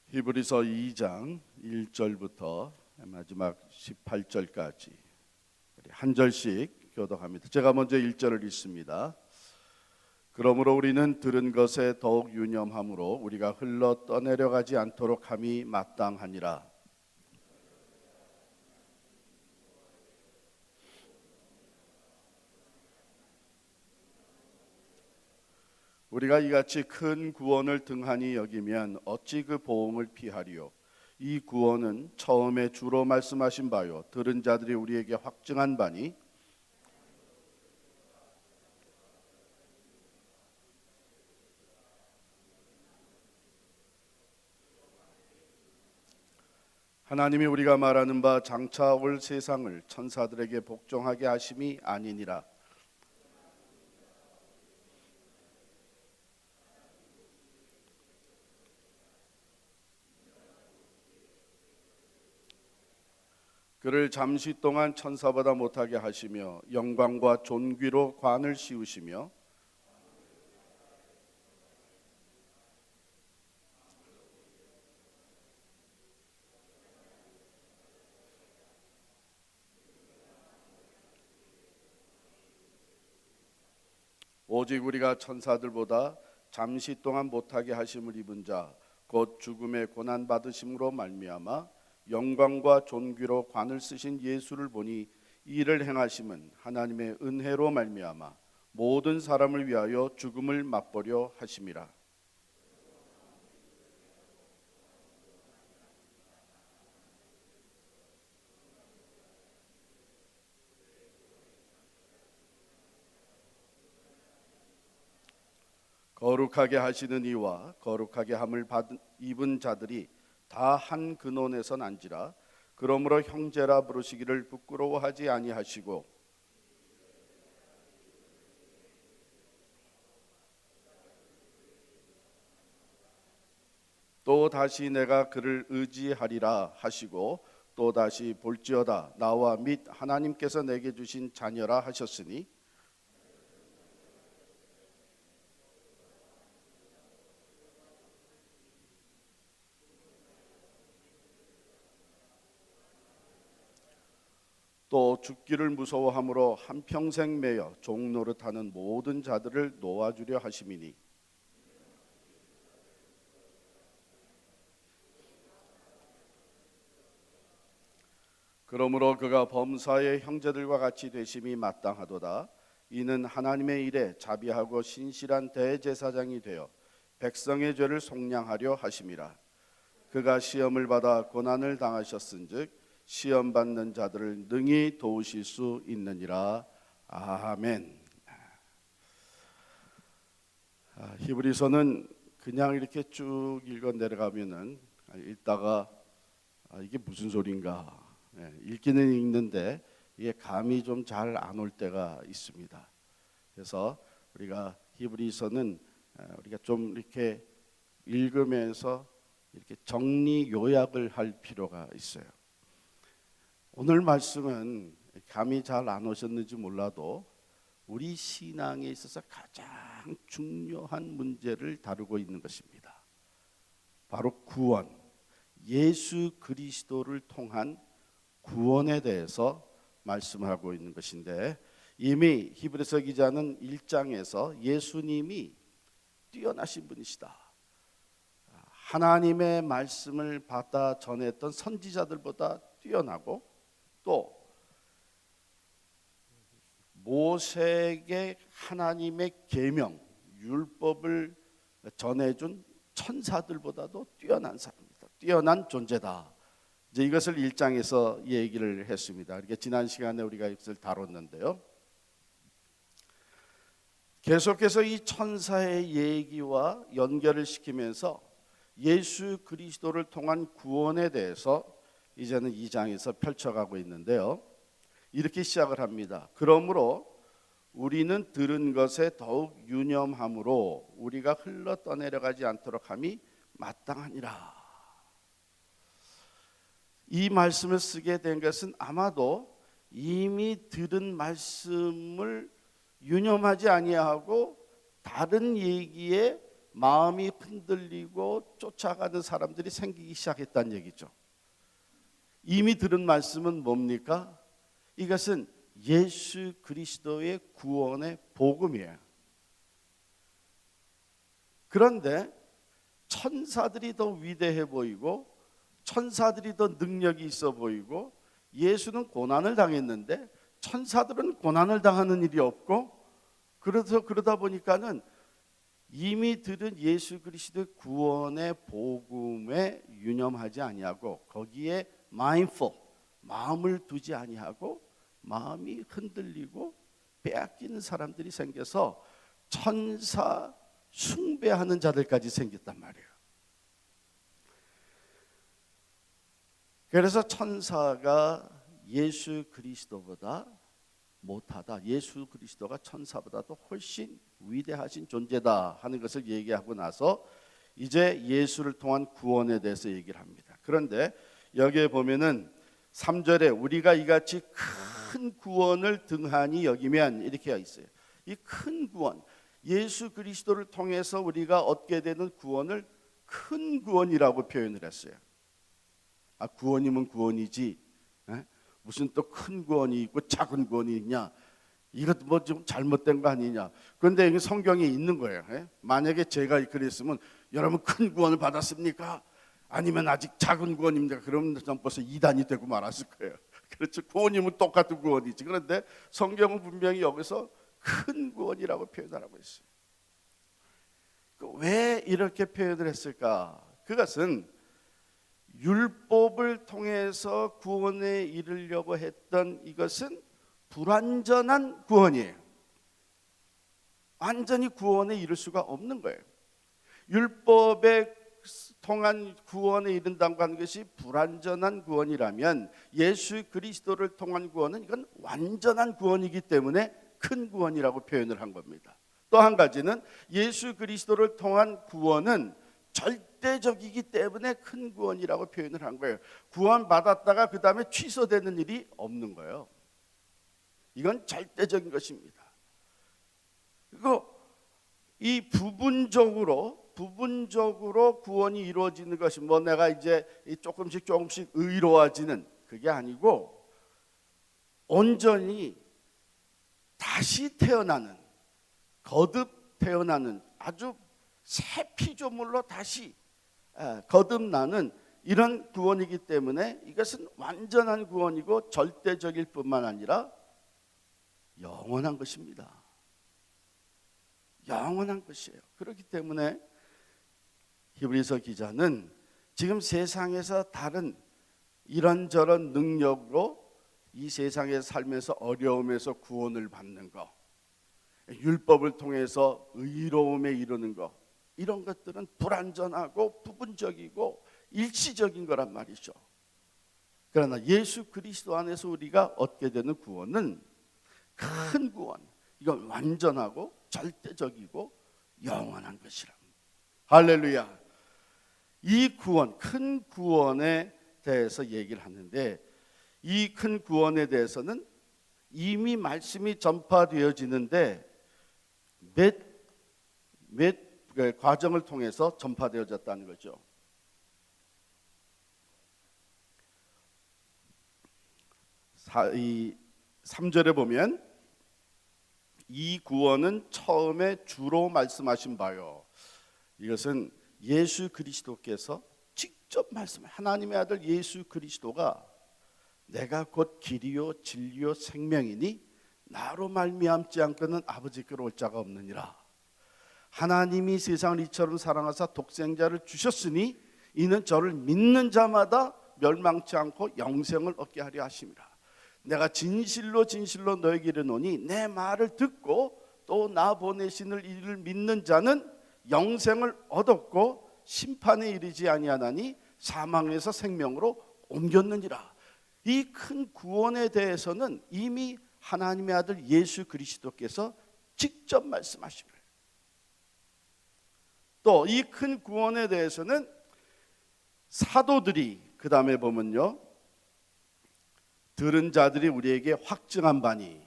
히브리서 2장 1절부터 마지막 18절까지 한 절씩 교독합니다. 제가 먼저 1절을 읽습니다. 그러므로 우리는 들은 것에 더욱 유념함으로 우리가 흘러 떠내려가지 않도록 함이 마땅하니라. 우리가 이같이 큰 구원을 등한히 여기면 어찌 그 보응을 피하리요. 이 구원은 처음에 주로 말씀하신 바요 들은 자들이 우리에게 확증한 바니 하나님이 우리가 말하는 바 장차 올 세상을 천사들에게 복종하게 하심이 아니니라. 그를 잠시 동안 천사보다 못하게 하시며 영광과 존귀로 관을 씌우시며 오직 우리가 천사들보다 잠시 동안 못하게 하심을 입은 자 곧 죽음의 고난 받으심으로 말미암아 영광과 존귀로 관을 쓰신 예수를 보니 이를 행하심은 하나님의 은혜로 말미암아 모든 사람을 위하여 죽음을 맛보려 하심이라. 거룩하게 하시는 이와 거룩하게 함을 입은 자들이 다 한 근원에서 난지라. 그러므로 형제라 부르시기를 부끄러워하지 아니하시고 또 다시 내가 그를 의지하리라 하시고 또 다시 볼지어다 나와 및 하나님께서 내게 주신 자녀라 하셨으니 또 죽기를 무서워함으로 한평생 매여 종노릇하는 모든 자들을 놓아주려 하심이니 그러므로 그가 범사의 형제들과 같이 되심이 마땅하도다. 이는 하나님의 일에 자비하고 신실한 대제사장이 되어 백성의 죄를 속량하려 하심이라. 그가 시험을 받아 고난을 당하셨은즉 시험 받는 자들을 능히 도우실 수 있느니라. 아멘. 히브리서는 그냥 이렇게 쭉 읽어 내려가면은 읽다가 이게 무슨 소린가? 읽기는 읽는데 이게 감이 좀 잘 안 올 때가 있습니다. 그래서 우리가 히브리서는 우리가 좀 이렇게 읽으면서 이렇게 정리 요약을 할 필요가 있어요. 오늘 말씀은 감이 잘 안 오셨는지 몰라도 우리 신앙에 있어서 가장 중요한 문제를 다루고 있는 것입니다. 바로 구원, 예수 그리스도를 통한 구원에 대해서 말씀하고 있는 것인데 이미 히브리서 기자는 1장에서 예수님이 뛰어나신 분이시다. 하나님의 말씀을 받아 전했던 선지자들보다 뛰어나고 또 모세에게 하나님의 계명, 율법을 전해준 천사들보다도 뛰어난 사람이다. 뛰어난 존재다. 이제 이것을 1장에서 얘기를 했습니다. 이렇게 지난 시간에 우리가 이것을 다뤘는데요. 계속해서 이 천사의 얘기와 연결을 시키면서 예수 그리스도를 통한 구원에 대해서 이제는 2장에서 펼쳐가고 있는데요. 이렇게 시작을 합니다. 그러므로 우리는 들은 것에 더욱 유념함으로 우리가 흘러 떠내려가지 않도록 함이 마땅하니라. 이 말씀을 쓰게 된 것은 아마도 이미 들은 말씀을 유념하지 아니하고 다른 얘기에 마음이 흔들리고 쫓아가는 사람들이 생기기 시작했다는 얘기죠. 이미 들은 말씀은 뭡니까? 이것은 예수 그리스도의 구원의 복음이에요. 그런데 천사들이 더 위대해 보이고 천사들이 더 능력이 있어 보이고 예수는 고난을 당했는데 천사들은 고난을 당하는 일이 없고 그러다 보니까는 이미 들은 예수 그리스도의 구원의 복음에 유념하지 아니하고 거기에 mindful, 마음을 두지 아니하고 마음이 흔들리고 빼앗기는 사람들이 생겨서 천사 숭배하는 자들까지 생겼단 말이에요. 그래서 천사가 예수 그리스도보다 못하다, 예수 그리스도가 천사보다도 훨씬 위대하신 존재다 하는 것을 얘기하고 나서 이제 예수를 통한 구원에 대해서 얘기를 합니다. 그런데 여기에 보면은 3절에 우리가 이같이 큰 구원을 등한히 여기면 이렇게 있어요. 이 큰 구원, 예수 그리스도를 통해서 우리가 얻게 되는 구원을 큰 구원이라고 표현을 했어요. 구원이면 구원이지 무슨 또 큰 구원이 있고 작은 구원이 있냐, 이것도 뭐 좀 잘못된 거 아니냐. 그런데 여기 성경에 있는 거예요. 만약에 제가 그랬으면 여러분 큰 구원을 받았습니까? 아니면 아직 작은 구원입니까? 그러면 전 벌써 이단이 되고 말았을 거예요. 그렇죠. 구원이면 똑같은 구원이지. 그런데 성경은 분명히 여기서 큰 구원이라고 표현하라고 했어요. 왜 이렇게 표현을 했을까? 그것은 율법을 통해서 구원에 이르려고 했던 이것은 불완전한 구원이에요. 완전히 구원에 이를 수가 없는 거예요. 율법에 통한 구원에 이른다고 하는 것이 불완전한 구원이라면 예수 그리스도를 통한 구원은 이건 완전한 구원이기 때문에 큰 구원이라고 표현을 한 겁니다. 또 한 가지는 예수 그리스도를 통한 구원은 절대적이기 때문에 큰 구원이라고 표현을 한 거예요. 구원 받았다가 그 다음에 취소되는 일이 없는 거예요. 이건 절대적인 것입니다. 그리고 이 부분적으로 구원이 이루어지는 것이 뭐 내가 이제 조금씩 의로워지는 그게 아니고 온전히 다시 태어나는, 거듭 태어나는, 아주 새 피조물로 다시 거듭나는 이런 구원이기 때문에 이것은 완전한 구원이고 절대적일 뿐만 아니라 영원한 것입니다. 영원한 것이에요. 그렇기 때문에 히브리서 기자는 지금 세상에서 다른 이런저런 능력으로 이 세상에 살면서 어려움에서 구원을 받는 것, 율법을 통해서 의로움에 이르는 것, 이런 것들은 불완전하고 부분적이고 일시적인 거란 말이죠. 그러나 예수 그리스도 안에서 우리가 얻게 되는 구원은 큰 구원, 이건 완전하고 절대적이고 영원한 것이랍니다. 할렐루야. 이 구원, 큰 구원에 대해서 얘기를 하는데 이 큰 구원에 대해서는 이미 말씀이 전파되어지는데 몇 과정을 통해서 전파되어졌다는 거죠. 이 3절에 보면 이 구원은 처음에 주로 말씀하신 바요. 이것은 예수 그리스도께서 직접 말씀을, 하나님의 아들 예수 그리스도가 내가 곧 길이요 진리요 생명이니 나로 말미암지 않고는 아버지께로 올 자가 없느니라. 하나님이 세상을 이처럼 사랑하사 독생자를 주셨으니 이는 저를 믿는 자마다 멸망치 않고 영생을 얻게 하려 하심이라. 내가 진실로 너에게 이르노니 내 말을 듣고 또 나 보내신 이를 믿는 자는 영생을 얻었고 심판에 이르지 아니하나니 사망에서 생명으로 옮겼느니라. 이 큰 구원에 대해서는 이미 하나님의 아들 예수 그리스도께서 직접 말씀하십니다. 또 이 큰 구원에 대해서는 사도들이 그 다음에 보면요, 들은 자들이 우리에게 확증한 바니,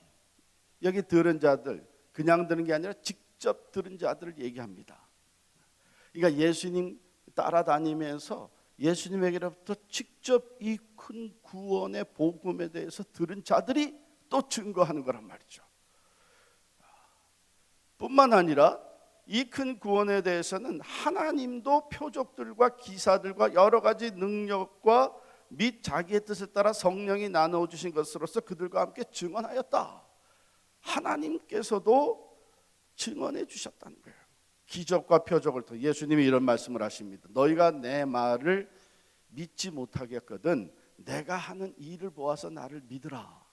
여기 들은 자들 그냥 들은 게 아니라 직접 들은 자들을 얘기합니다. 그러니까 예수님 따라다니면서 예수님에게로부터 직접 이 큰 구원의 복음에 대해서 들은 자들이 또 증거하는 거란 말이죠. 뿐만 아니라 이 큰 구원에 대해서는 하나님도 표적들과 기사들과 여러 가지 능력과 및 자기의 뜻에 따라 성령이 나누어 주신 것으로서 그들과 함께 증언하였다. 하나님께서도 증언해 주셨다는 거예요. 기적과 표적을 통해 예수님이 이런 말씀을 하십니다. 너희가 내 말을 믿지 못하겠거든 내가 하는 일을 보아서 나를 믿으라.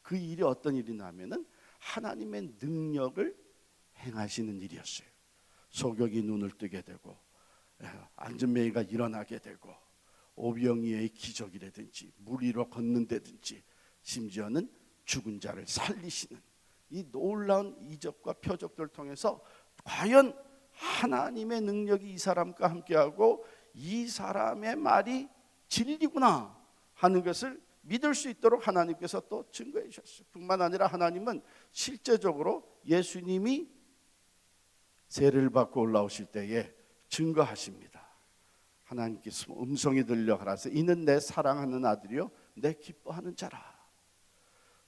그 일이 어떤 일이냐면은 하나님의 능력을 행하시는 일이었어요. 소경이 눈을 뜨게 되고 안전매이가 일어나게 되고 오병이어의 기적이라든지 물 위로 걷는다든지 심지어는 죽은 자를 살리시는 이 놀라운 이적과 표적들을 통해서 과연 하나님의 능력이 이 사람과 함께하고 이 사람의 말이 진리구나 하는 것을 믿을 수 있도록 하나님께서 또 증거해 주셨어요. 뿐만 아니라 하나님은 실제적으로 예수님이 세례를 받고 올라오실 때에 증거하십니다. 하나님께서 음성이 들려 가라사 이는 내 사랑하는 아들이요 내 기뻐하는 자라.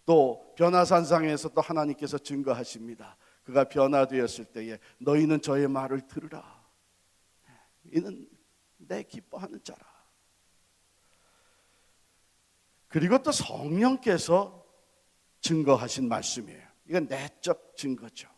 또 변화산상에서 또 하나님께서 증거하십니다. 그가 변화되었을 때에 너희는 저의 말을 들으라. 이는 내 기뻐하는 자라. 그리고 또 성령께서 증거하신 말씀이에요. 이건 내적 증거죠.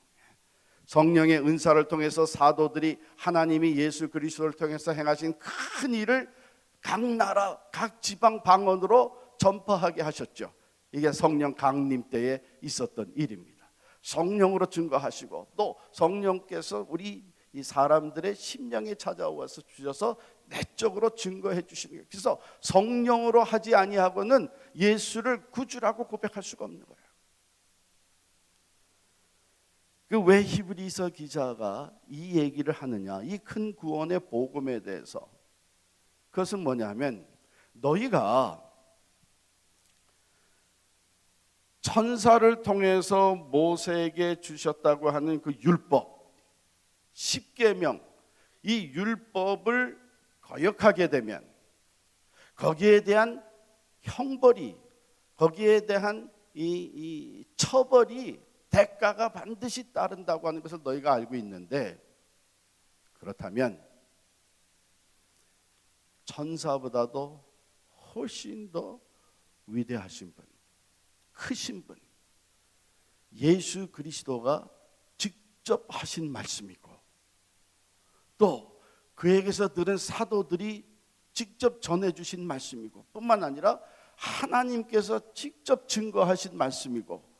성령의 은사를 통해서 사도들이 하나님이 예수 그리스도를 통해서 행하신 큰 일을 각 나라, 각 지방 방언으로 전파하게 하셨죠. 이게 성령 강림 때에 있었던 일입니다. 성령으로 증거하시고 또 성령께서 우리 이 사람들의 심령에 찾아와서 주셔서 내적으로 증거해 주시는 거예요. 그래서 성령으로 하지 아니하고는 예수를 구주라고 고백할 수가 없는 거예요. 그 왜 히브리서 기자가 이 얘기를 하느냐? 이 큰 구원의 복음에 대해서. 그것은 뭐냐면 너희가 천사를 통해서 모세에게 주셨다고 하는 그 율법, 십계명, 이 율법을 거역하게 되면 거기에 대한 형벌이, 거기에 대한 이 처벌이 대가가 반드시 따른다고 하는 것을 너희가 알고 있는데, 그렇다면 천사보다도 훨씬 더 위대하신 분, 크신 분, 예수 그리스도가 직접 하신 말씀이고 또 그에게서 들은 사도들이 직접 전해주신 말씀이고 뿐만 아니라 하나님께서 직접 증거하신 말씀이고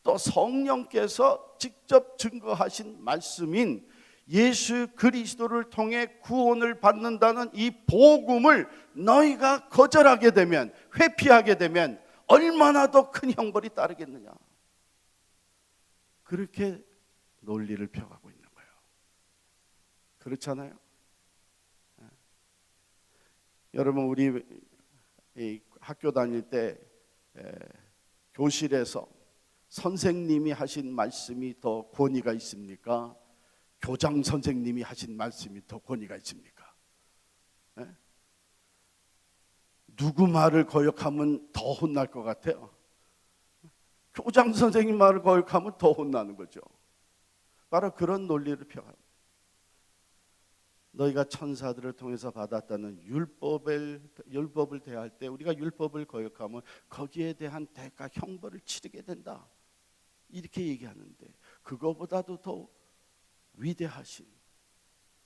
또 성령께서 직접 증거하신 말씀인 예수 그리스도를 통해 구원을 받는다는 이 복음을 너희가 거절하게 되면, 회피하게 되면 얼마나 더 큰 형벌이 따르겠느냐. 그렇게 논리를 펴가고 있는 거예요. 그렇잖아요. 여러분, 우리 학교 다닐 때 교실에서 선생님이 하신 말씀이 더 권위가 있습니까? 교장 선생님이 하신 말씀이 더 권위가 있습니까? 누구 말을 거역하면 더 혼날 것 같아요? 교장 선생님 말을 거역하면 더 혼나는 거죠. 바로 그런 논리를 펴가고, 너희가 천사들을 통해서 받았다는 율법을 대할 때 우리가 율법을 거역하면 거기에 대한 대가 형벌을 치르게 된다, 이렇게 얘기하는데, 그거보다도 더 위대하신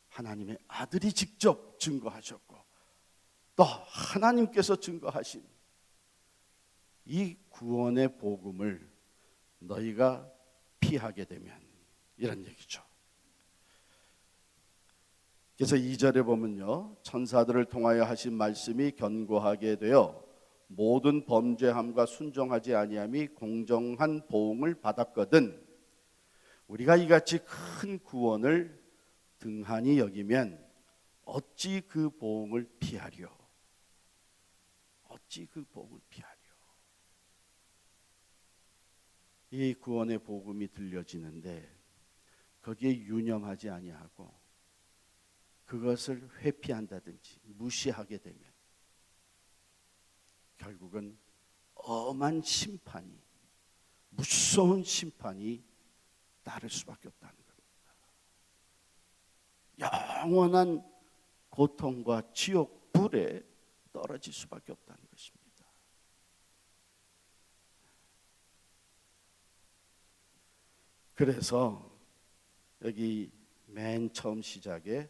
하나님의 아들이 직접 증거하셨고 또 하나님께서 증거하신 이 구원의 복음을 너희가 피하게 되면, 이런 얘기죠. 그래서 2절에 보면요, 천사들을 통하여 하신 말씀이 견고하게 되어 모든 범죄함과 순종하지 아니함이 공정한 보응을 받았거든 우리가 이같이 큰 구원을 등한히 여기면 어찌 그 보응을 피하려? 어찌 그 보응을 피하려? 이 구원의 복음이 들려지는데 거기에 유념하지 아니하고 그것을 회피한다든지 무시하게 되면 결국은 엄한 심판이, 무서운 심판이 따를 수밖에 없다는 겁니다. 영원한 고통과 지옥 불에 떨어질 수밖에 없다는 것입니다. 그래서 여기 맨 처음 시작에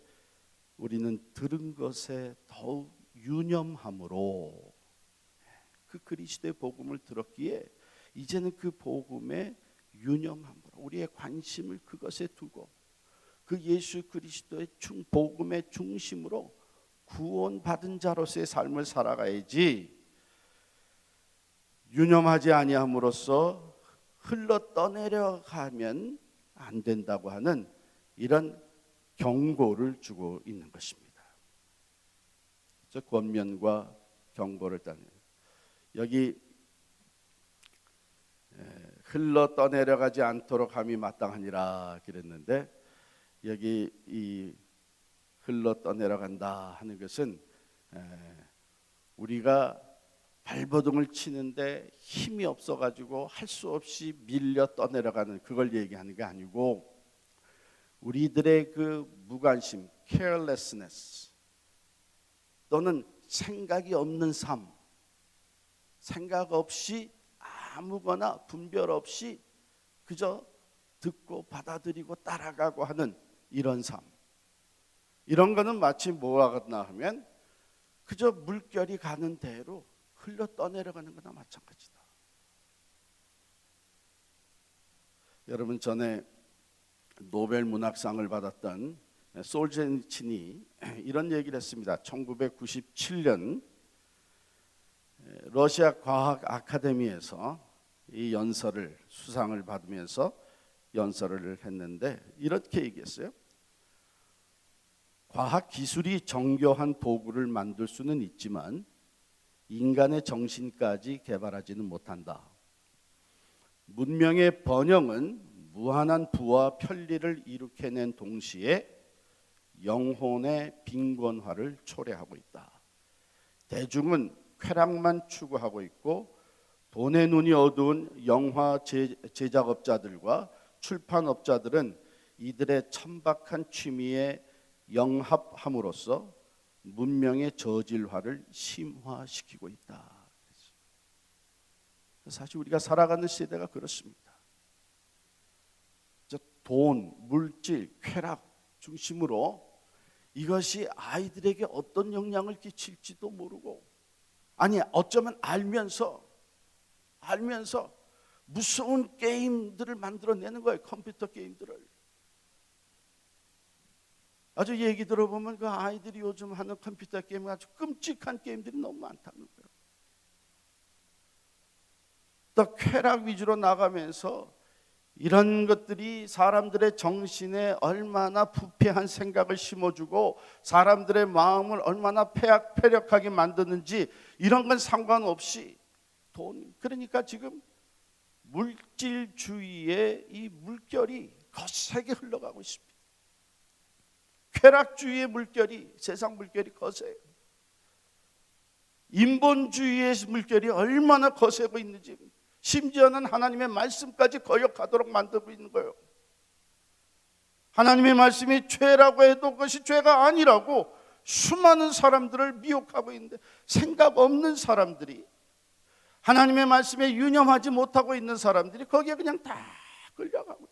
우리는 들은 것에 더욱 유념함으로, 그 그리스도의 복음을 들었기에 이제는 그 복음에 유념함으로 우리의 관심을 그것에 두고 그 예수 그리스도의 복음의 중심으로 구원받은 자로서의 삶을 살아가야지, 유념하지 아니함으로써 흘러 떠내려가면 안 된다고 하는 이런 경고를 주고 있는 것입니다. 저 권면과 경고를 따는, 여기 흘러 떠내려가지 않도록 함이 마땅하니라 그랬는데, 여기 이 흘러 떠내려간다 하는 것은 우리가 발버둥을 치는데 힘이 없어가지고 할 수 없이 밀려 떠내려가는 그걸 얘기하는 게 아니고, 우리들의 그 무관심, carelessness, 또는 생각이 없는 삶, 생각 없이 아무거나 분별 없이 그저 듣고 받아들이고 따라가고 하는 이런 삶, 이런 거는 마치 뭐와 같나 하면 그저 물결이 가는 대로 흘러 떠내려가는 거나 마찬가지다. 여러분, 전에 노벨 문학상을 받았던 솔제니친이 이런 얘기를 했습니다. 1997년 러시아 과학 아카데미에서 이 연설을, 수상을 받으면서 연설을 했는데 이렇게 얘기했어요. 과학 기술이 정교한 도구를 만들 수는 있지만 인간의 정신까지 개발하지는 못한다. 문명의 번영은 무한한 부와 편리를 일으켜낸 동시에 영혼의 빈곤화를 초래하고 있다. 대중은 쾌락만 추구하고 있고 돈의 눈이 어두운 영화 제작업자들과 출판업자들은 이들의 천박한 취미에 영합함으로써 문명의 저질화를 심화시키고 있다. 사실 우리가 살아가는 시대가 그렇습니다. 돈, 물질, 쾌락 중심으로 이것이 아이들에게 어떤 영향을 끼칠지도 모르고, 아니 어쩌면 알면서 무서운 게임들을 만들어내는 거예요. 컴퓨터 게임들을. 아주 얘기 들어보면 그 아이들이 요즘 하는 컴퓨터 게임은 아주 끔찍한 게임들이 너무 많다는 거예요. 또 쾌락 위주로 나가면서 이런 것들이 사람들의 정신에 얼마나 부패한 생각을 심어주고 사람들의 마음을 얼마나 패력하게 만드는지 이런 건 상관없이 돈, 그러니까 지금 물질주의의 이 물결이 거세게 흘러가고 있습니다. 쾌락주의의 물결이, 세상 물결이 거세요. 인본주의의 물결이 얼마나 거세고 있는지, 심지어는 하나님의 말씀까지 거역하도록 만들고 있는 거예요. 하나님의 말씀이 죄라고 해도 그것이 죄가 아니라고 수많은 사람들을 미혹하고 있는데, 생각 없는 사람들이, 하나님의 말씀에 유념하지 못하고 있는 사람들이 거기에 그냥 다 끌려가고,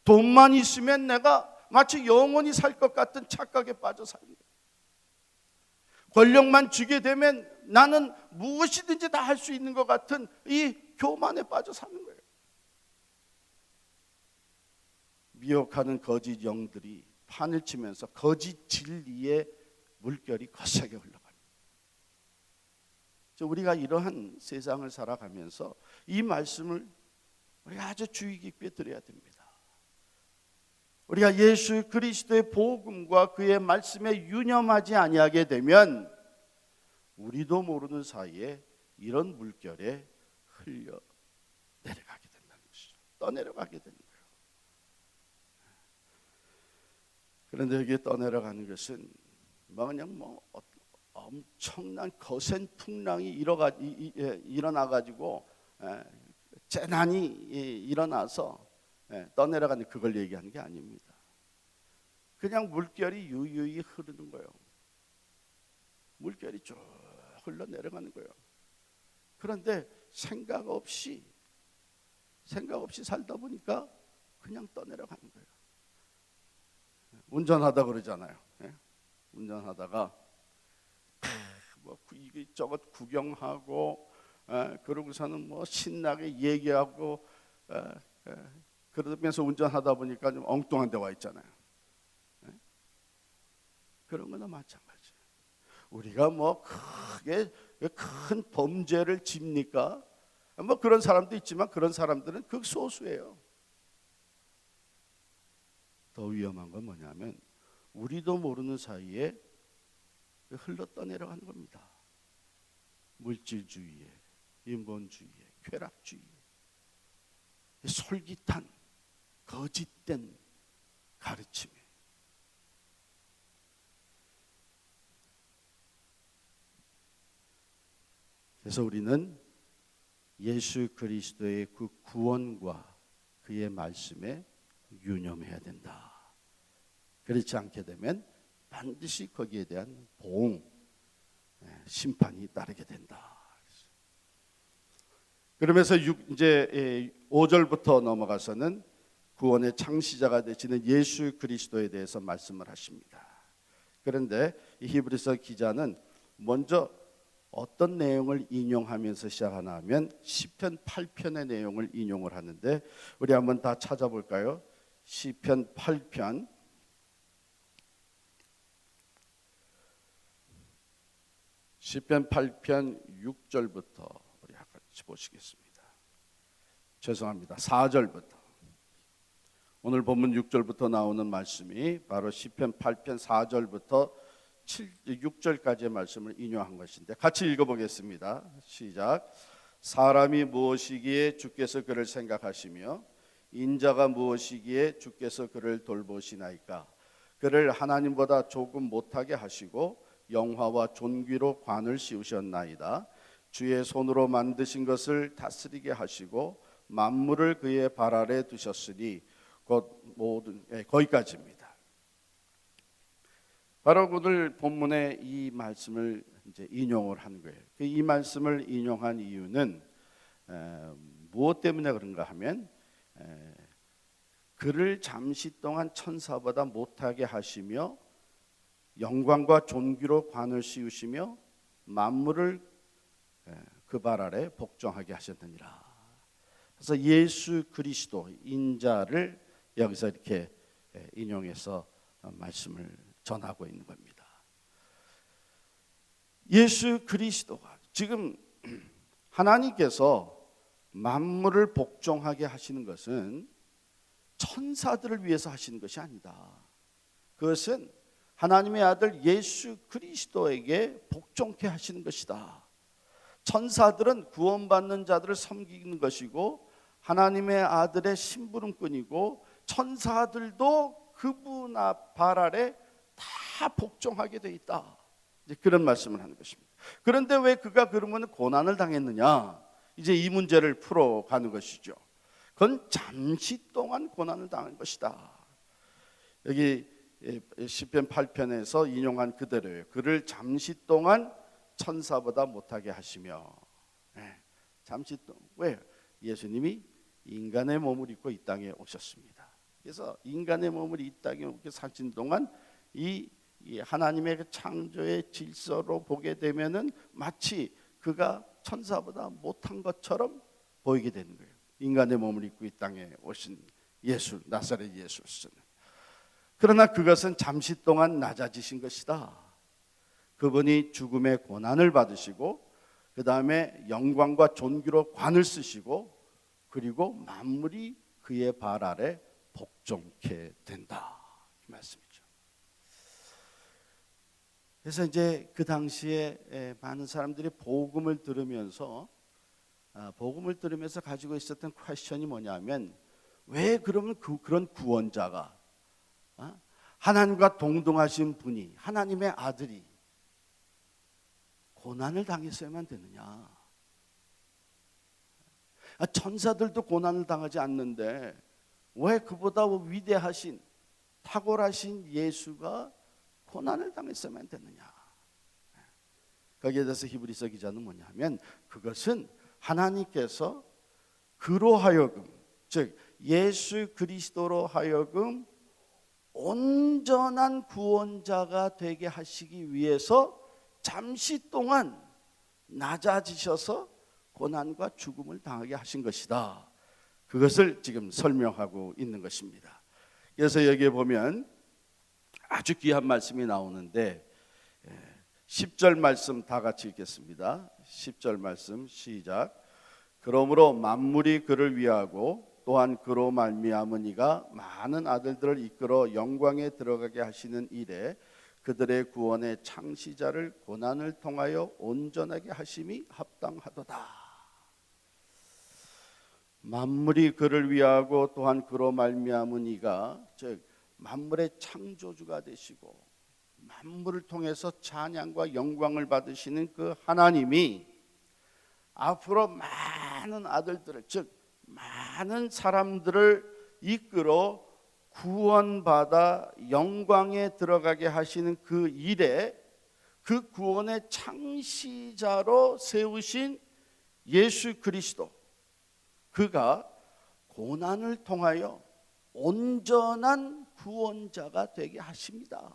돈만 있으면 내가 마치 영원히 살 것 같은 착각에 빠져 사는 거예요. 권력만 쥐게 되면 나는 무엇이든지 다 할 수 있는 것 같은 이 교만에 빠져 사는 거예요. 미혹하는 거짓 영들이 판을 치면서 거짓 진리의 물결이 거세게 흘러갑니다. 우리가 이러한 세상을 살아가면서 이 말씀을 우리가 아주 주의 깊게 들어야 됩니다. 우리가 예수 그리스도의 복음과 그의 말씀에 유념하지 아니하게 되면 우리도 모르는 사이에 이런 물결에 흘려 내려가게 된다는 것이죠. 떠내려가게 되는 거예요. 그런데 여기에 떠내려가는 것은 그냥 엄청난 거센 풍랑이 일어나 가지고 재난이 일어나서 떠내려가는 그걸 얘기하는 게 아닙니다. 그냥 물결이 유유히 흐르는 거예요. 물결이 쭉 흘러내려가는 거예요. 그런데 생각 없이 살다 보니까 그냥 떠내려가는 거예요. 운전하다 그러잖아요. 운전하다가 이것저것 구경하고 그러고서는 신나게 얘기하고 그러면서 운전하다 보니까 좀 엉뚱한 데 와 있잖아요. 그런 거나 마찬가지예요. 우리가 크게 큰 범죄를 집니까? 그런 사람도 있지만 그런 사람들은 극소수예요. 더 위험한 건 뭐냐면 우리도 모르는 사이에 흘러 떠내려가는 겁니다. 물질주의에, 인본주의에, 쾌락주의에, 솔깃한 거짓된 가르침에. 그래서 우리는 예수 그리스도의 그 구원과 그의 말씀에 유념해야 된다. 그렇지 않게 되면 반드시 거기에 대한 보응, 심판이 따르게 된다. 그러면서 이제 5절부터 넘어가서는 구원의 창시자가 되시는 예수 그리스도에 대해서 말씀을 하십니다. 그런데 이 히브리서 기자는 먼저 어떤 내용을 인용하면서 시작하나 하면 시편 8편의 내용을 인용을 하는데 우리 한번 다 찾아볼까요? 시편 8편 6절부터 우리 같이 보시겠습니다. 죄송합니다. 4절부터. 오늘 본문 6절부터 나오는 말씀이 바로 시편 8편 4절부터 6절까지의 말씀을 인용한 것인데 같이 읽어보겠습니다. 시작. 사람이 무엇이기에 주께서 그를 생각하시며 인자가 무엇이기에 주께서 그를 돌보시나이까. 그를 하나님보다 조금 못하게 하시고 영화와 존귀로 관을 씌우셨나이다. 주의 손으로 만드신 것을 다스리게 하시고 만물을 그의 발 아래 두셨으니 곧 모든 거기까지입니다. 바로 오늘 본문의 이 말씀을 이제 인용을 한 거예요. 이 말씀을 인용한 이유는 무엇 때문에 그런가 하면 그를 잠시 동안 천사보다 못하게 하시며 영광과 존귀로 관을 씌우시며 만물을 그 발 아래 복종하게 하셨느니라. 그래서 예수 그리스도 인자를 여기서 이렇게 인용해서 말씀을 전하고 있는 겁니다. 예수 그리스도가 지금 하나님께서 만물을 복종하게 하시는 것은 천사들을 위해서 하시는 것이 아니다. 그것은 하나님의 아들 예수 그리스도에게 복종케 하시는 것이다. 천사들은 구원받는 자들을 섬기는 것이고 하나님의 아들의 심부름꾼이고 천사들도 그분 발 아래 다 복종하게 돼 있다. 이제 그런 말씀을 하는 것입니다. 그런데 왜 그가 그러면 고난을 당했느냐? 이제 이 문제를 풀어가는 것이죠. 그건 잠시 동안 고난을 당한 것이다. 여기 시편 8편에서 인용한 그대로예요. 그를 잠시 동안 천사보다 못하게 하시며, 잠시 동안. 왜? 예수님이 인간의 몸을 입고 이 땅에 오셨습니다. 그래서 인간의 몸을 이 땅에 오게 사신 동안 이 하나님의 그 창조의 질서로 보게 되면은 마치 그가 천사보다 못한 것처럼 보이게 되는 거예요. 인간의 몸을 입고 이 땅에 오신 예수, 나사렛 예수는. 그러나 그것은 잠시 동안 낮아지신 것이다. 그분이 죽음의 고난을 받으시고 그 다음에 영광과 존귀로 관을 쓰시고 그리고 만물이 그의 발 아래 복종케 된다. 이 말씀이죠. 그래서 이제 그 당시에 많은 사람들이 복음을 들으면서 가지고 있었던 퀘스천이 뭐냐면 왜 그러면 그런 구원자가 하나님과 동등하신 분이, 하나님의 아들이 고난을 당했어야만 되느냐? 천사들도 고난을 당하지 않는데 왜 그보다 위대하신 탁월하신 예수가 고난을 당했어야만 되느냐? 거기에 대해서 히브리서 기자는 뭐냐 하면, 그것은 하나님께서 그로 하여금, 즉 예수 그리스도로 하여금 온전한 구원자가 되게 하시기 위해서 잠시 동안 낮아지셔서 고난과 죽음을 당하게 하신 것이다. 그것을 지금 설명하고 있는 것입니다. 그래서 여기에 보면 아주 귀한 말씀이 나오는데 10절 말씀 다 같이 읽겠습니다. 10절 말씀 시작. 그러므로 만물이 그를 위하고 또한 그로 말미암은 이가 많은 아들들을 이끌어 영광에 들어가게 하시는 일에 그들의 구원의 창시자를 고난을 통하여 온전하게 하심이 합당하도다. 만물이 그를 위하고 또한 그로 말미암은 이가, 즉 만물의 창조주가 되시고 만물을 통해서 찬양과 영광을 받으시는 그 하나님이 앞으로 많은 아들들을, 즉 많은 사람들을 이끌어 구원받아 영광에 들어가게 하시는 그 일에 그 구원의 창시자로 세우신 예수 그리스도, 그가 고난을 통하여 온전한 구원자가 되게 하십니다.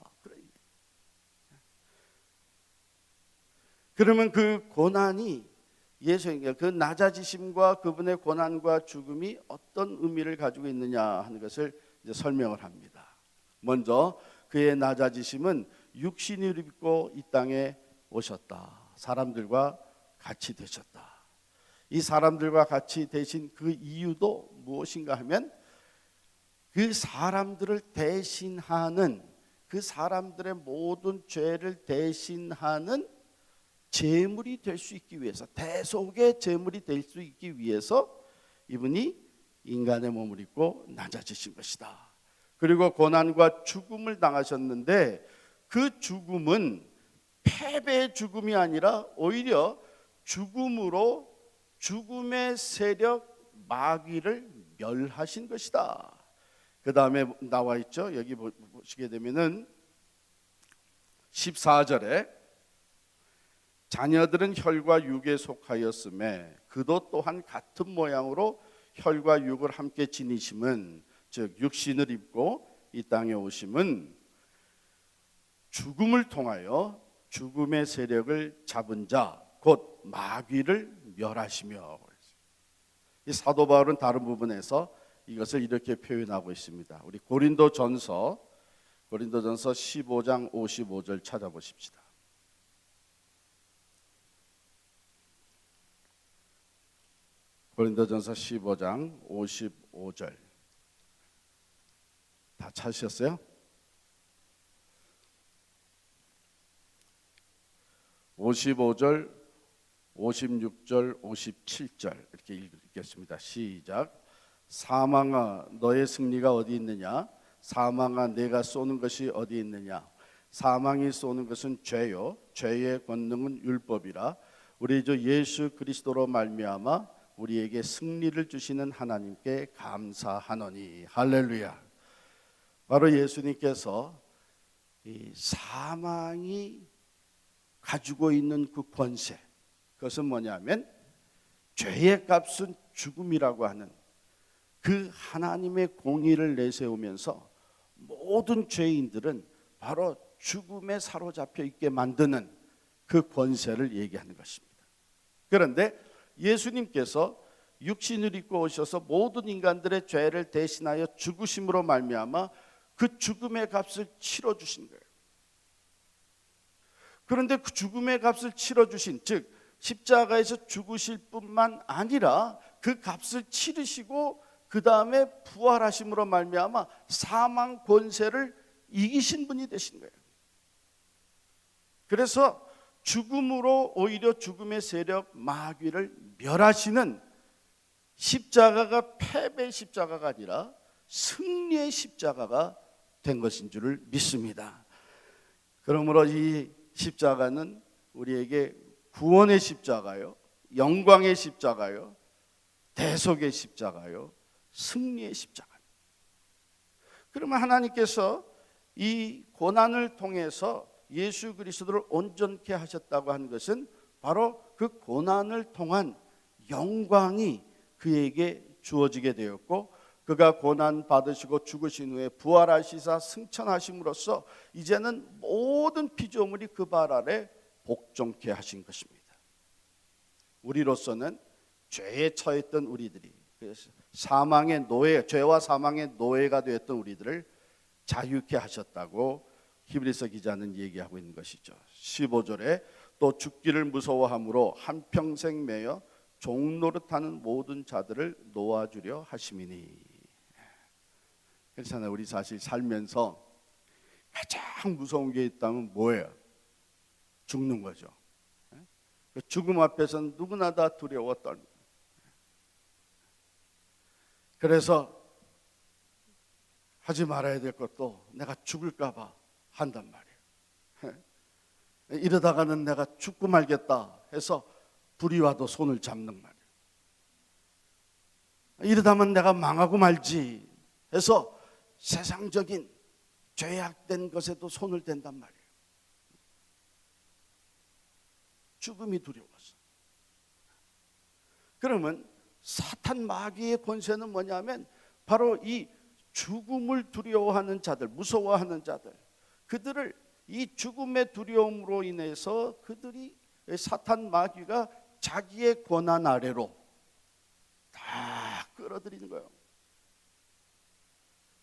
그러면 그 고난이, 예수의 그 낮아지심과 그분의 고난과 죽음이 어떤 의미를 가지고 있느냐 하는 것을 이제 설명을 합니다. 먼저 그의 낮아지심은 육신을 입고 이 땅에 오셨다. 사람들과 같이 되셨다. 이 사람들과 같이 되신 그 이유도 무엇인가 하면, 그 사람들을 대신하는, 그 사람들의 모든 죄를 대신하는 제물이 될 수 있기 위해서, 대속의 제물이 될 수 있기 위해서 이분이 인간의 몸을 입고 낮아지신 것이다. 그리고 고난과 죽음을 당하셨는데 그 죽음은 패배의 죽음이 아니라 오히려 죽음으로 죽음의 세력 마귀를 멸하신 것이다. 그 다음에 나와 있죠. 여기 보시게 되면은 14절에 자녀들은 혈과 육에 속하였음에 그도 또한 같은 모양으로 혈과 육을 함께 지니심은, 즉 육신을 입고 이 땅에 오심은 죽음을 통하여 죽음의 세력을 잡은 자, 곧 마귀를 멸하시며. 이 사도 바울은 다른 부분에서 이것을 이렇게 표현하고 있습니다. 우리 고린도전서 15장 55절 찾아보십시다. 고린도전서 15장 55절 다 찾으셨어요? 55절, 56절, 57절 이렇게 읽겠습니다. 시작. 사망아 너의 승리가 어디 있느냐? 사망아 내가 쏘는 것이 어디 있느냐? 사망이 쏘는 것은 죄요 죄의 권능은 율법이라. 우리 주 예수 그리스도로 말미암아 우리에게 승리를 주시는 하나님께 감사하노니. 할렐루야. 바로 예수님께서 이 사망이 가지고 있는 그 권세, 그것은 뭐냐면 죄의 값은 죽음이라고 하는 그 하나님의 공의를 내세우면서 모든 죄인들은 바로 죽음에 사로잡혀 있게 만드는 그 권세를 얘기하는 것입니다. 그런데 예수님께서 육신을 입고 오셔서 모든 인간들의 죄를 대신하여 죽으심으로 말미암아 그 죽음의 값을 치러 주신 거예요. 그런데 그 죽음의 값을 치러 주신, 즉 십자가에서 죽으실 뿐만 아니라 그 값을 치르시고 그 다음에 부활하심으로 말미암아 사망 권세를 이기신 분이 되신 거예요. 그래서 죽음으로 오히려 죽음의 세력 마귀를 멸하시는 십자가가 패배의 십자가가 아니라 승리의 십자가가 된 것인 줄을 믿습니다. 그러므로 이 십자가는 우리에게 구원의 십자가요, 영광의 십자가요, 대속의 십자가요, 승리의 십자가. 그러면 하나님께서 이 고난을 통해서 예수 그리스도를 온전케 하셨다고 하는 것은 바로 그 고난을 통한 영광이 그에게 주어지게 되었고, 그가 고난 받으시고 죽으신 후에 부활하시사 승천하심으로써 이제는 모든 피조물이 그 발 아래 복종케 하신 것입니다. 우리로서는 죄에 처했던 우리들이, 사망의 노예, 죄와 사망의 노예가 되었던 우리들을 자유케 하셨다고 히브리서 기자는 얘기하고 있는 것이죠. 15절에 또 죽기를 무서워함으로 한평생 매여 종노릇하는 모든 자들을 놓아주려 하심이니. 그렇잖아요. 우리 사실 살면서 가장 무서운 게 있다면 뭐예요? 죽는 거죠. 죽음 앞에서는 누구나 다 두려워 떨고, 그래서 하지 말아야 될 것도 내가 죽을까 봐 한단 말이에요. 이러다가는 내가 죽고 말겠다 해서 불이 와도 손을 잡는 말이에요. 이러다면 내가 망하고 말지 해서 세상적인 죄악된 것에도 손을 댄단 말이에요. 죽음이 두려워서. 그러면 사탄 마귀의 권세는 뭐냐면 바로 이 죽음을 두려워하는 자들, 무서워하는 자들, 그들을 이 죽음의 두려움으로 인해서 그들이, 사탄 마귀가 자기의 권한 아래로 다 끌어들이는 거예요.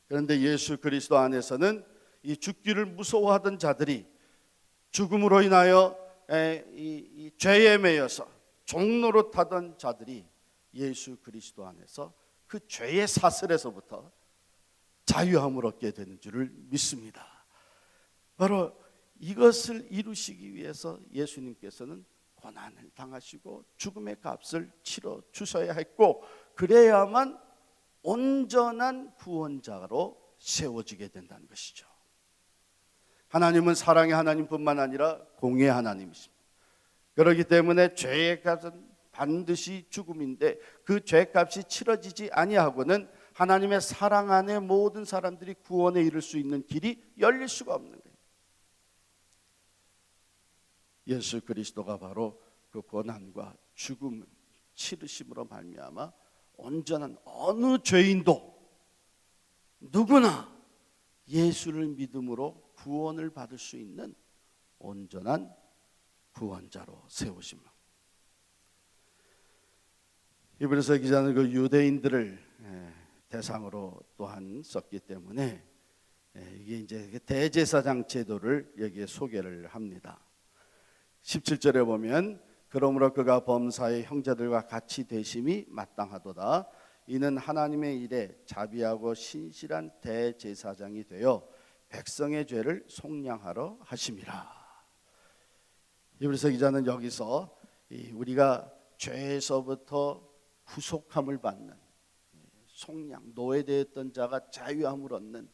그런데 예수 그리스도 안에서는 이 죽기를 무서워하던 자들이 죽음으로 인하여 이 죄에 매여서 종로로 타던 자들이 예수 그리스도 안에서 그 죄의 사슬에서부터 자유함을 얻게 되는 줄을 믿습니다. 바로 이것을 이루시기 위해서 예수님께서는 고난을 당하시고 죽음의 값을 치러 주셔야 했고, 그래야만 온전한 구원자로 세워지게 된다는 것이죠. 하나님은 사랑의 하나님뿐만 아니라 공의의 하나님이십니다. 그렇기 때문에 죄의 값은 반드시 죽음인데 그 죄값이 치러지지 아니하고는 하나님의 사랑 안에 모든 사람들이 구원에 이를 수 있는 길이 열릴 수가 없는 거예요. 예수 그리스도가 바로 그 고난과 죽음 치르심으로 말미암아 온전한 어느 죄인도 누구나 예수를 믿음으로 구원을 받을 수 있는 온전한 구원자로 세우십니다. 히브리서 기자는 그 유대인들을 대상으로 또한 썼기 때문에 이게 이제 대제사장 제도를 여기에 소개를 합니다. 17절에 보면 그러므로 그가 범사의 형제들과 같이 되심이 마땅하도다. 이는 하나님의 일에 자비하고 신실한 대제사장이 되어 백성의 죄를 속량하러 하심이라. 히브리서 기자는 여기서 우리가 죄에서부터 구속함을 받는 속량, 노예되었던 자가 자유함을 얻는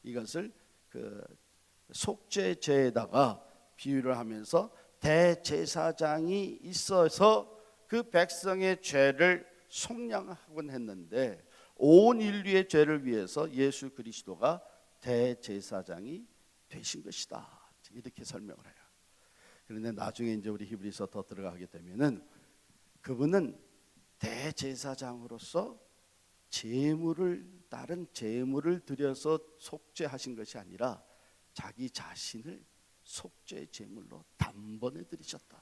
이것을 그 속죄죄에다가 비유를 하면서 대제사장이 있어서 그 백성의 죄를 속량하곤 했는데 온 인류의 죄를 위해서 예수 그리스도가 대제사장이 되신 것이다. 이렇게 설명을 해요. 그런데 나중에 이제 우리 히브리서 더 들어가게 되면은 그분은 대제사장으로서 다른 제물을 드려서 속죄하신 것이 아니라 자기 자신을 속죄 제물로 단번에 드리셨다.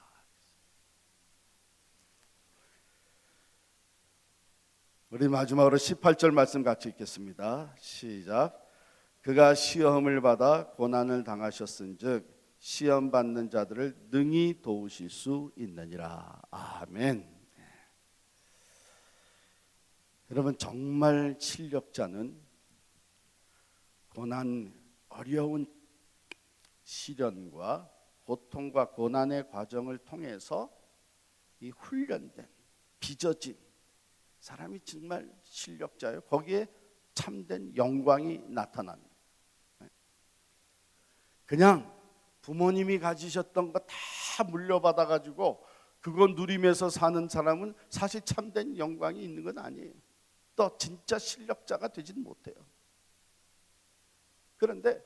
우리 마지막으로 18절 말씀 같이 읽겠습니다. 시작. 그가 시험을 받아 고난을 당하셨은즉 시험 받는 자들을 능히 도우실 수 있느니라. 아멘. 여러분, 정말 실력자는 고난, 어려운 시련과 고통과 고난의 과정을 통해서 이 훈련된, 빚어진 사람이 정말 실력자예요. 거기에 참된 영광이 나타납니다. 그냥 부모님이 가지셨던 거 다 물려받아 가지고 그거 누리면서 사는 사람은 사실 참된 영광이 있는 건 아니에요. 또 진짜 실력자가 되지는 못해요. 그런데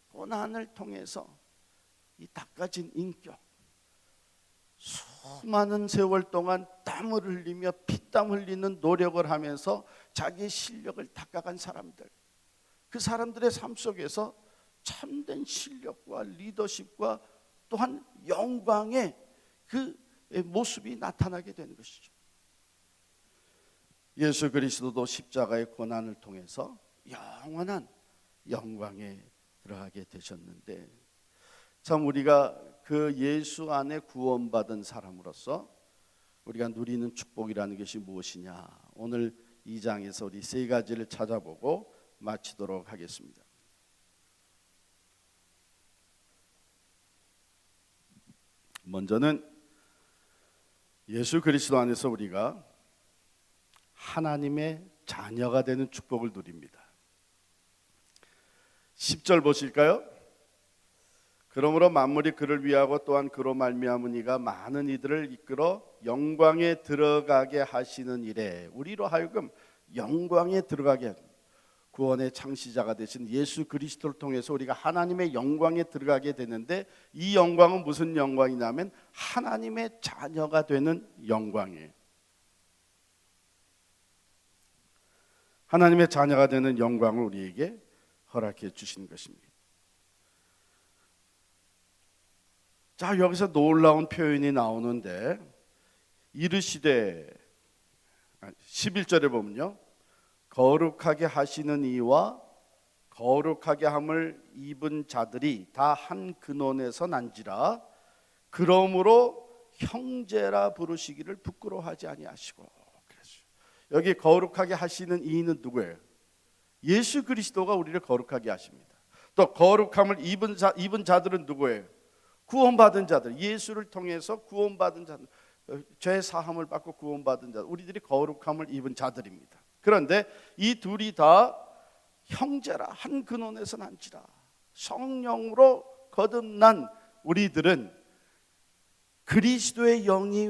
고난을 통해서 이 닦아진 인격, 수많은 세월 동안 땀을 흘리며 피땀 흘리는 노력을 하면서 자기의 실력을 닦아간 사람들, 그 사람들의 삶 속에서 참된 실력과 리더십과 또한 영광의 그 모습이 나타나게 되는 것이죠. 예수 그리스도도 십자가의 고난을 통해서 영원한 영광에 들어가게 되셨는데, 참 우리가 그 예수 안에 구원받은 사람으로서 우리가 누리는 축복이라는 것이 무엇이냐, 오늘 2장에서 우리 세 가지를 찾아보고 마치도록 하겠습니다. 먼저는 예수 그리스도 안에서 우리가 하나님의 자녀가 되는 축복을 누립니다. 10절 보실까요? 그러므로 만물이 그를 위하고 또한 그로 말미암은 이가 많은 이들을 이끌어 영광에 들어가게 하시는 일에, 우리로 하여금 영광에 들어가게, 구원의 창시자가 되신 예수 그리스도를 통해서 우리가 하나님의 영광에 들어가게 되는데, 이 영광은 무슨 영광이냐면 하나님의 자녀가 되는 영광이에요. 하나님의 자녀가 되는 영광을 우리에게 허락해 주신 것입니다. 자, 여기서 놀라운 표현이 나오는데, 이르시되, 11절에 보면요, 거룩하게 하시는 이와 거룩하게 함을 입은 자들이 다 한 근원에서 난지라, 그러므로 형제라 부르시기를 부끄러워하지 아니하시고. 그랬어요. 여기 거룩하게 하시는 이는 누구예요? 예수 그리스도가 우리를 거룩하게 하십니다. 또 거룩함을 입은 자들은 누구예요? 구원받은 자들, 예수를 통해서 구원받은 자들, 죄 사함을 받고 구원받은 자들, 우리들이 거룩함을 입은 자들입니다. 그런데 이 둘이 다 형제라, 한 근원에서 난지라, 성령으로 거듭난 우리들은 그리스도의 영이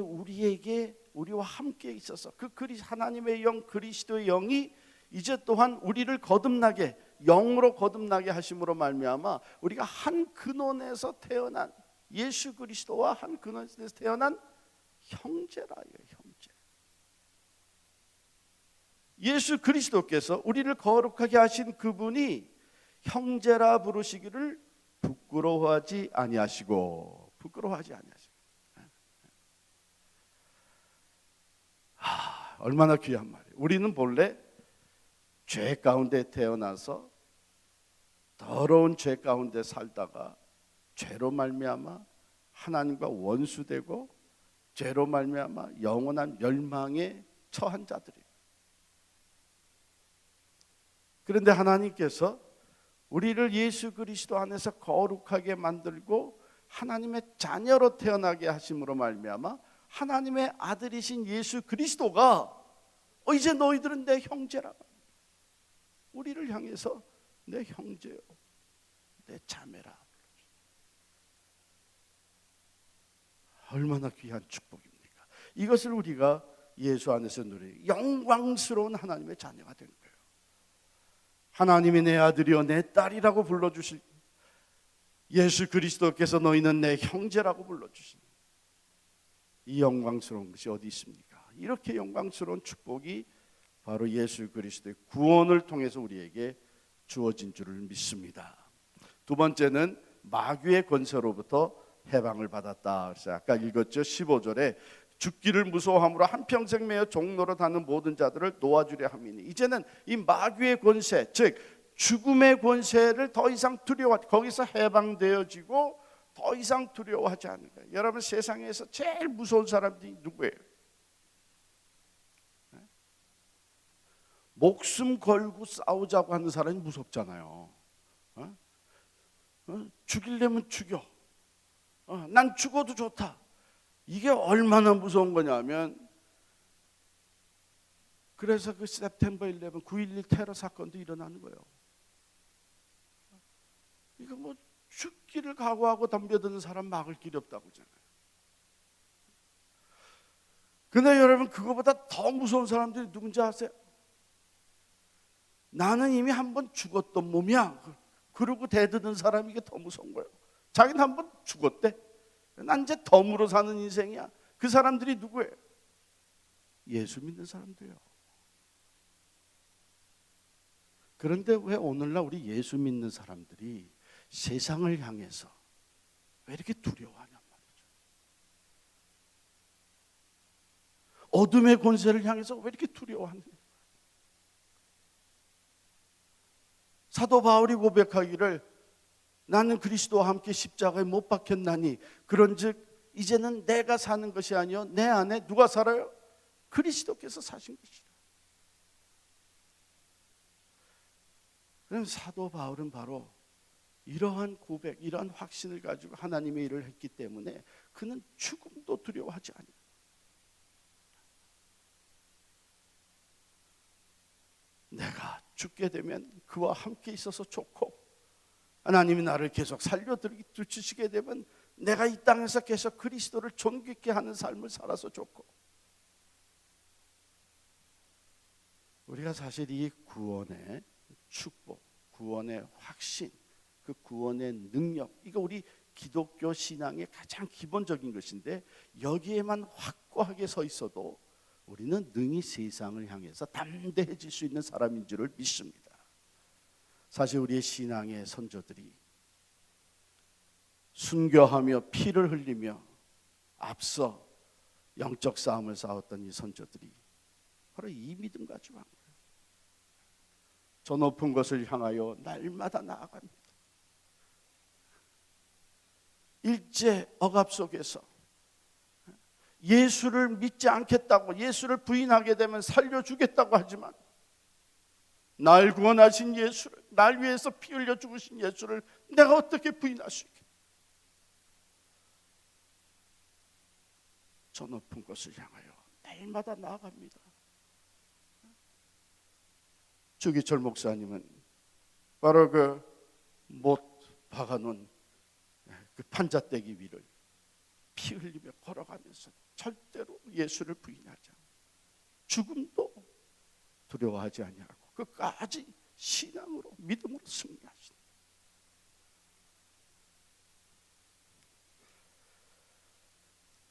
우리와 함께 있어서, 그 하나님의 영, 그리스도의 영이 이제 또한 우리를 거듭나게, 영으로 거듭나게 하심으로 말미암아 우리가 한 근원에서 태어난, 예수 그리스도와 한 근원에서 태어난 형제라요, 형제. 예수 그리스도께서 우리를 거룩하게 하신 그분이 형제라 부르시기를 부끄러워하지 아니하시고. 얼마나 귀한 말이에요. 우리는 본래 죄 가운데 태어나서 더러운 죄 가운데 살다가 죄로 말미암아 하나님과 원수되고 죄로 말미암아 영원한 멸망에 처한 자들이에요. 그런데 하나님께서 우리를 예수 그리스도 안에서 거룩하게 만들고 하나님의 자녀로 태어나게 하심으로 말미암아 하나님의 아들이신 예수 그리스도가 이제 너희들은 내 형제라, 우리를 향해서 내 형제요, 내 자매라. 얼마나 귀한 축복입니까? 이것을 우리가 예수 안에서 누리는 영광스러운 하나님의 자녀가 된 거예요. 하나님이 내 아들이요 내 딸이라고 불러주실, 예수 그리스도께서 너희는 내 형제라고 불러주신 이 영광스러운 것이 어디 있습니까? 이렇게 영광스러운 축복이 바로 예수 그리스도의 구원을 통해서 우리에게 주어진 줄을 믿습니다. 두 번째는 마귀의 권세로부터 해방을 받았다. 그래서 아까 읽었죠. 15절에 죽기를 무서워함으로 한평생 매여 종노릇하는 모든 자들을 놓아주려 함이니, 이제는 이 마귀의 권세, 즉 죽음의 권세를 더 이상 거기서 해방되어지고 더 이상 두려워하지 않는 거예요. 여러분, 세상에서 제일 무서운 사람들이 누구예요? 목숨 걸고 싸우자고 하는 사람이 무섭잖아요. 죽이려면 죽여. 난 죽어도 좋다. 이게 얼마나 무서운 거냐면, 그래서 그 september 11, 9.11 테러 사건도 일어나는 거예요. 이거 뭐 죽기를 각오하고 덤벼드는 사람 막을 길이 없다고 하잖아요. 근데 여러분, 그거보다 더 무서운 사람들이 누군지 아세요? 나는 이미 한 번 죽었던 몸이야, 그러고 대드는 사람이 이게 더 무서운 거예요. 자기는 한 번 죽었대. 난 이제 덤으로 사는 인생이야. 그 사람들이 누구예요? 예수 믿는 사람들이에요. 그런데 왜 오늘날 우리 예수 믿는 사람들이 세상을 향해서 왜 이렇게 두려워하냔 말이죠. 어둠의 권세를 향해서 왜 이렇게 두려워하느냐. 사도 바울이 고백하기를 나는 그리스도와 함께 십자가에 못 박혔나니 그런즉 이제는 내가 사는 것이 아니요 내 안에 누가 살아요? 그리스도께서 사신 것이라. 그럼 사도 바울은 바로 이러한 고백, 이러한 확신을 가지고 하나님의 일을 했기 때문에 그는 죽음도 두려워하지 않아요. 내가 죽게 되면 그와 함께 있어서 좋고, 하나님이 나를 계속 살려주시게 되면 내가 이 땅에서 계속 그리스도를 존귀케 하는 삶을 살아서 좋고. 우리가 사실 이 구원의 축복, 구원의 확신, 그 구원의 능력, 이거 우리 기독교 신앙의 가장 기본적인 것인데, 여기에만 확고하게 서 있어도 우리는 능히 세상을 향해서 담대해질 수 있는 사람인 줄을 믿습니다. 사실 우리의 신앙의 선조들이 순교하며 피를 흘리며 앞서 영적 싸움을 싸웠던 이 선조들이 바로 이 믿음 가지고 한 거예요. 저 높은 것을 향하여 날마다 나아갑니다. 일제 억압 속에서 예수를 믿지 않겠다고, 예수를 부인하게 되면 살려주겠다고 하지만 날 구원하신 예수를, 날 위해서 피 흘려 죽으신 예수를 내가 어떻게 부인할 수 있겠냐. 저 높은 것을 향하여 날마다 나아갑니다. 주기철 목사님은 바로 그 못 박아놓은 그 판자떼기 위를 피 흘리며 걸어가면서 절대로 예수를 부인하지 않고 죽음도 두려워하지 아니하고 끝까지 신앙으로, 믿음으로 승리하신.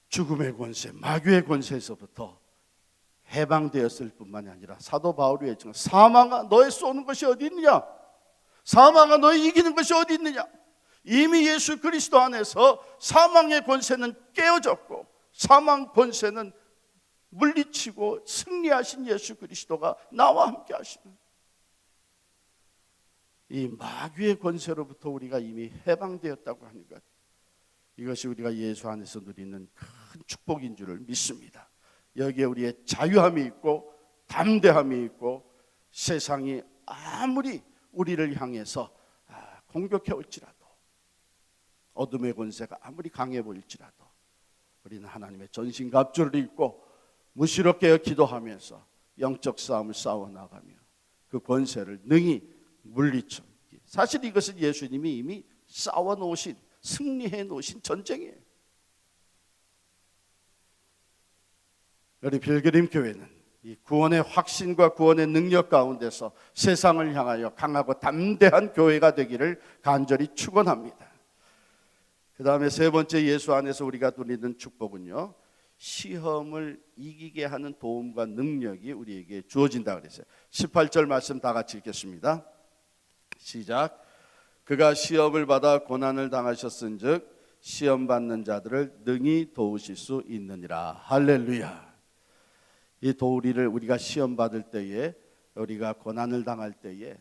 죽음의 권세, 마귀의 권세에서부터 해방되었을 뿐만이 아니라 사도 바울이 했지만 사망아 너의 쏘는 것이 어디 있느냐, 사망아 너의 이기는 것이 어디 있느냐. 이미 예수 그리스도 안에서 사망의 권세는 깨어졌고 사망 권세는 물리치고 승리하신 예수 그리스도가 나와 함께 하시는, 이 마귀의 권세로부터 우리가 이미 해방되었다고 하는 것, 이것이 우리가 예수 안에서 누리는 큰 축복인 줄을 믿습니다. 여기에 우리의 자유함이 있고 담대함이 있고, 세상이 아무리 우리를 향해서 공격해 올지라도, 어둠의 권세가 아무리 강해 보일지라도 우리는 하나님의 전신갑주를 입고 무시롭게 기도하면서 영적 싸움을 싸워나가며 그 권세를 능히 물리쳐. 사실 이것은 예수님이 이미 싸워놓으신, 승리해 놓으신 전쟁이에요. 우리 빌그림 교회는 이 구원의 확신과 구원의 능력 가운데서 세상을 향하여 강하고 담대한 교회가 되기를 간절히 축원합니다. 그 다음에 세 번째, 예수 안에서 우리가 누리는 축복은요, 시험을 이기게 하는 도움과 능력이 우리에게 주어진다 그랬어요. 18절 말씀 다 같이 읽겠습니다. 시작. 그가 시험을 받아 고난을 당하셨은즉 시험 받는 자들을 능히 도우실 수 있느니라. 할렐루야. 이 도우리를 우리가 시험 받을 때에, 우리가 고난을 당할 때에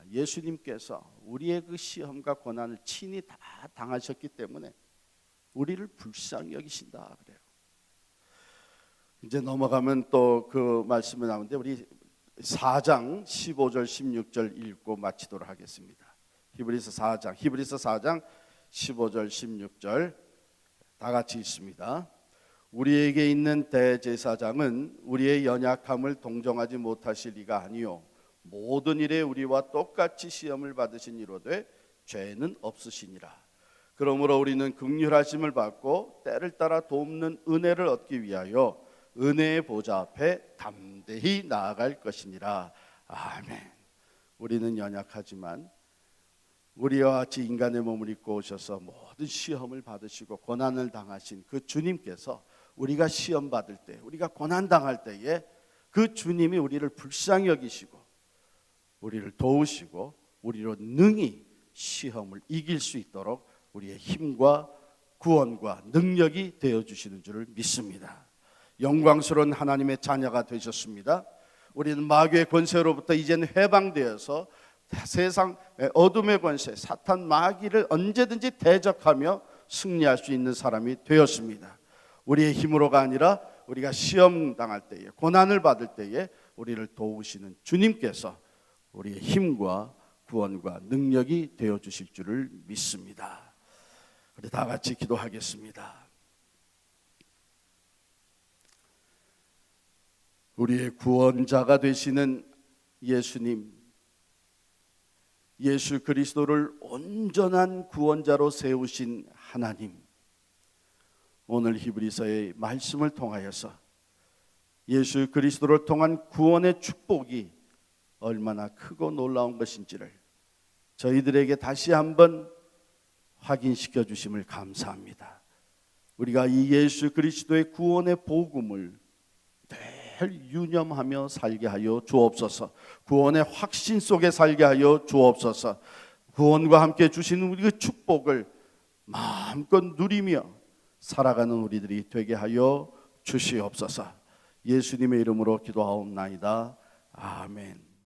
예수님께서 우리의 그 시험과 고난을 친히 다 당하셨기 때문에 우리를 불쌍히 여기신다 그래요. 이제 넘어가면 또 그 말씀이 나오는데 우리 4장 15절 16절 읽고 마치도록 하겠습니다. 히브리서 4장 15절 16절 다 같이 읽습니다. 우리에게 있는 대제사장은 우리의 연약함을 동정하지 못하실 리가 아니요 모든 일에 우리와 똑같이 시험을 받으신 이로되 죄는 없으시니라. 그러므로 우리는 긍휼하심을 받고 때를 따라 돕는 은혜를 얻기 위하여 은혜의 보좌 앞에 담대히 나아갈 것이니라. 아멘. 우리는 연약하지만 우리와 같이 인간의 몸을 입고 오셔서 모든 시험을 받으시고 고난을 당하신 그 주님께서 우리가 시험 받을 때, 우리가 고난 당할 때에 그 주님이 우리를 불쌍히 여기시고 우리를 도우시고 우리로 능히 시험을 이길 수 있도록 우리의 힘과 구원과 능력이 되어주시는 줄을 믿습니다. 영광스러운 하나님의 자녀가 되셨습니다. 우리는 마귀의 권세로부터 이제는 해방되어서 세상 어둠의 권세, 사탄 마귀를 언제든지 대적하며 승리할 수 있는 사람이 되었습니다. 우리의 힘으로가 아니라 우리가 시험 당할 때에, 고난을 받을 때에 우리를 도우시는 주님께서 우리의 힘과 구원과 능력이 되어 주실 줄을 믿습니다. 우리 다 같이 기도하겠습니다. 우리의 구원자가 되시는 예수님, 예수 그리스도를 온전한 구원자로 세우신 하나님, 오늘 히브리서의 말씀을 통하여서 예수 그리스도를 통한 구원의 축복이 얼마나 크고 놀라운 것인지를 저희들에게 다시 한번 확인시켜 주심을 감사합니다. 우리가 이 예수 그리스도의 구원의 복음을 늘 유념하며 살게 하여 주옵소서. 구원의 확신 속에 살게 하여 주옵소서. 구원과 함께 주시는 우리 그 축복을 마음껏 누리며 살아가는 우리들이 되게 하여 주시옵소서. 예수님의 이름으로 기도하옵나이다. 아멘.